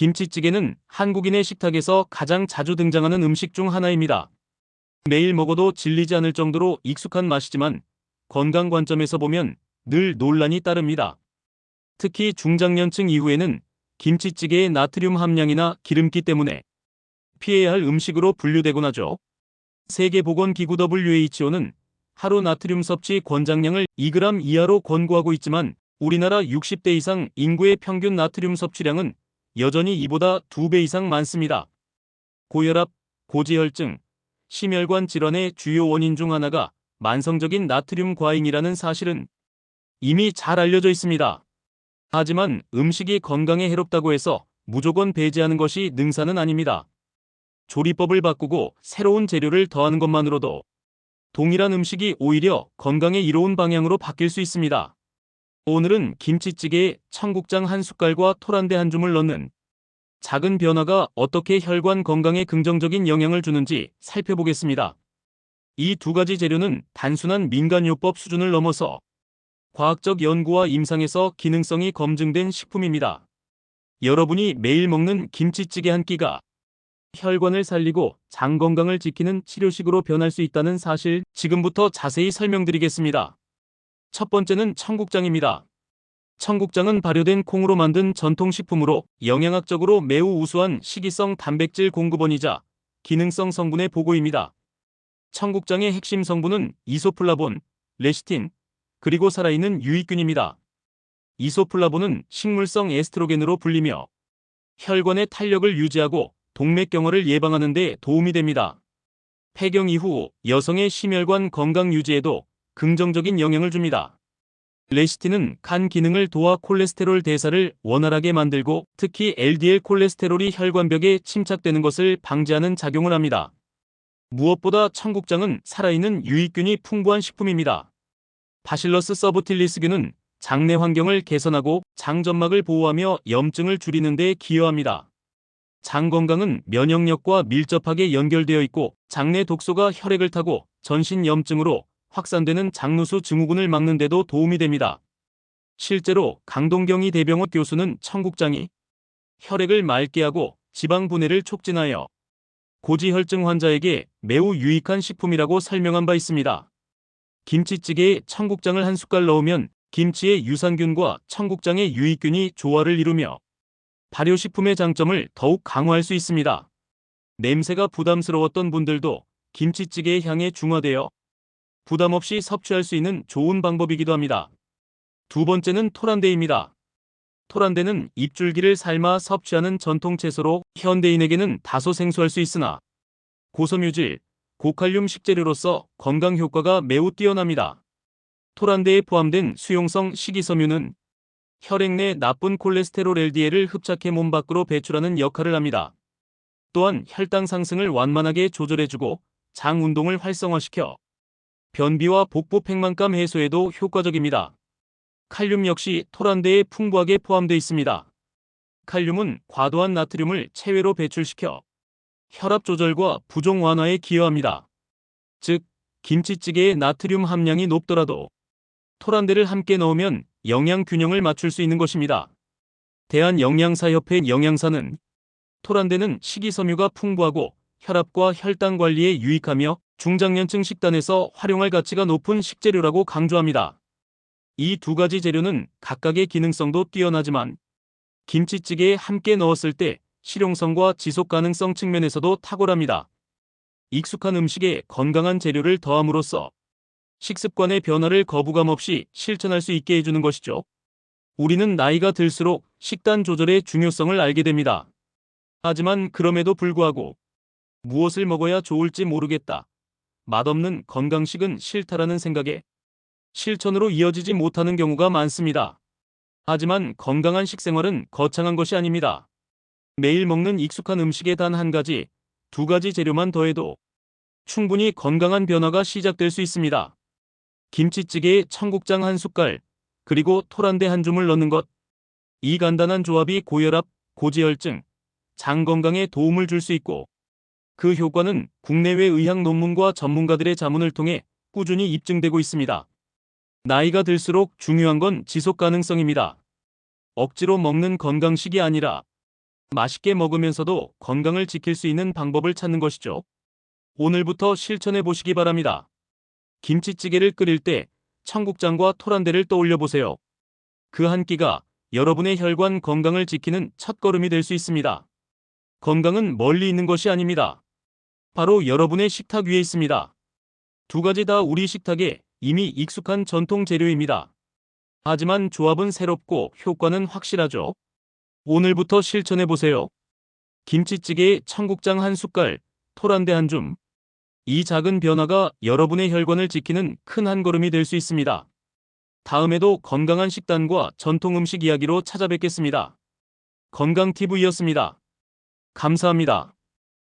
김치찌개는 한국인의 식탁에서 가장 자주 등장하는 음식 중 하나입니다. 매일 먹어도 질리지 않을 정도로 익숙한 맛이지만 건강 관점에서 보면 늘 논란이 따릅니다. 특히 중장년층 이후에는 김치찌개의 나트륨 함량이나 기름기 때문에 피해야 할 음식으로 분류되곤 하죠. 세계보건기구 WHO는 하루 나트륨 섭취 권장량을 2g 이하로 권고하고 있지만 우리나라 60대 이상 인구의 평균 나트륨 섭취량은 여전히 이보다 2배 이상 많습니다. 고혈압, 고지혈증, 심혈관 질환의 주요 원인 중 하나가 만성적인 나트륨 과잉이라는 사실은 이미 잘 알려져 있습니다. 하지만 음식이 건강에 해롭다고 해서 무조건 배제하는 것이 능사는 아닙니다. 조리법을 바꾸고 새로운 재료를 더하는 것만으로도 동일한 음식이 오히려 건강에 이로운 방향으로 바뀔 수 있습니다. 오늘은 김치찌개에 청국장 한 숟갈과 토란대 한 줌을 넣는 작은 변화가 어떻게 혈관 건강에 긍정적인 영향을 주는지 살펴보겠습니다. 이 두 가지 재료는 단순한 민간요법 수준을 넘어서 과학적 연구와 임상에서 기능성이 검증된 식품입니다. 여러분이 매일 먹는 김치찌개 한 끼가 혈관을 살리고 장 건강을 지키는 치료식으로 변할 수 있다는 사실, 지금부터 자세히 설명드리겠습니다. 첫 번째는 청국장입니다. 청국장은 발효된 콩으로 만든 전통식품으로 영양학적으로 매우 우수한 식이성 단백질 공급원이자 기능성 성분의 보고입니다. 청국장의 핵심 성분은 이소플라본, 레시틴, 그리고 살아있는 유익균입니다. 이소플라본은 식물성 에스트로겐으로 불리며 혈관의 탄력을 유지하고 동맥경화를 예방하는 데 도움이 됩니다. 폐경 이후 여성의 심혈관 건강 유지에도 긍정적인 영향을 줍니다. 레시틴은 간 기능을 도와 콜레스테롤 대사를 원활하게 만들고 특히 LDL 콜레스테롤이 혈관벽에 침착되는 것을 방지하는 작용을 합니다. 무엇보다 청국장은 살아있는 유익균이 풍부한 식품입니다. 바실러스 서브틸리스균은 장내 환경을 개선하고 장점막을 보호하며 염증을 줄이는 데 기여합니다. 장 건강은 면역력과 밀접하게 연결되어 있고 장내 독소가 혈액을 타고 전신 염증으로 확산되는 장누수 증후군을 막는 데도 도움이 됩니다. 실제로 강동경희 대병원 교수는 청국장이 혈액을 맑게 하고 지방 분해를 촉진하여 고지혈증 환자에게 매우 유익한 식품이라고 설명한 바 있습니다. 김치찌개에 청국장을 한 숟갈 넣으면 김치의 유산균과 청국장의 유익균이 조화를 이루며 발효식품의 장점을 더욱 강화할 수 있습니다. 냄새가 부담스러웠던 분들도 김치찌개의 향에 중화되어 부담 없이 섭취할 수 있는 좋은 방법이기도 합니다. 두 번째는 토란대입니다. 토란대는 잎줄기를 삶아 섭취하는 전통 채소로 현대인에게는 다소 생소할 수 있으나 고섬유질, 고칼륨 식재료로서 건강 효과가 매우 뛰어납니다. 토란대에 포함된 수용성 식이섬유는 혈액 내 나쁜 콜레스테롤 LDL을 흡착해 몸 밖으로 배출하는 역할을 합니다. 또한 혈당 상승을 완만하게 조절해주고 장 운동을 활성화시켜 변비와 복부 팽만감 해소에도 효과적입니다. 칼륨 역시 토란대에 풍부하게 포함되어 있습니다. 칼륨은 과도한 나트륨을 체외로 배출시켜 혈압 조절과 부종 완화에 기여합니다. 즉, 김치찌개에 나트륨 함량이 높더라도 토란대를 함께 넣으면 영양 균형을 맞출 수 있는 것입니다. 대한영양사협회 영양사는 토란대는 식이섬유가 풍부하고 혈압과 혈당 관리에 유익하며 중장년층 식단에서 활용할 가치가 높은 식재료라고 강조합니다. 이 두 가지 재료는 각각의 기능성도 뛰어나지만 김치찌개에 함께 넣었을 때 실용성과 지속 가능성 측면에서도 탁월합니다. 익숙한 음식에 건강한 재료를 더함으로써 식습관의 변화를 거부감 없이 실천할 수 있게 해주는 것이죠. 우리는 나이가 들수록 식단 조절의 중요성을 알게 됩니다. 하지만 그럼에도 불구하고 무엇을 먹어야 좋을지 모르겠다, 맛없는 건강식은 싫다라는 생각에 실천으로 이어지지 못하는 경우가 많습니다. 하지만 건강한 식생활은 거창한 것이 아닙니다. 매일 먹는 익숙한 음식에 단 한 가지, 두 가지 재료만 더해도 충분히 건강한 변화가 시작될 수 있습니다. 김치찌개에 청국장 한 숟갈, 그리고 토란대 한 줌을 넣는 것. 이 간단한 조합이 고혈압, 고지혈증, 장 건강에 도움을 줄 수 있고 그 효과는 국내외 의학 논문과 전문가들의 자문을 통해 꾸준히 입증되고 있습니다. 나이가 들수록 중요한 건 지속 가능성입니다. 억지로 먹는 건강식이 아니라 맛있게 먹으면서도 건강을 지킬 수 있는 방법을 찾는 것이죠. 오늘부터 실천해 보시기 바랍니다. 김치찌개를 끓일 때 청국장과 토란대를 떠올려 보세요. 그 한 끼가 여러분의 혈관 건강을 지키는 첫걸음이 될 수 있습니다. 건강은 멀리 있는 것이 아닙니다. 바로 여러분의 식탁 위에 있습니다. 두 가지 다 우리 식탁에 이미 익숙한 전통 재료입니다. 하지만 조합은 새롭고 효과는 확실하죠. 오늘부터 실천해 보세요. 김치찌개에 청국장 한 숟갈, 토란대 한 줌. 이 작은 변화가 여러분의 혈관을 지키는 큰 한 걸음이 될 수 있습니다. 다음에도 건강한 식단과 전통 음식 이야기로 찾아뵙겠습니다. 건강TV였습니다. 감사합니다.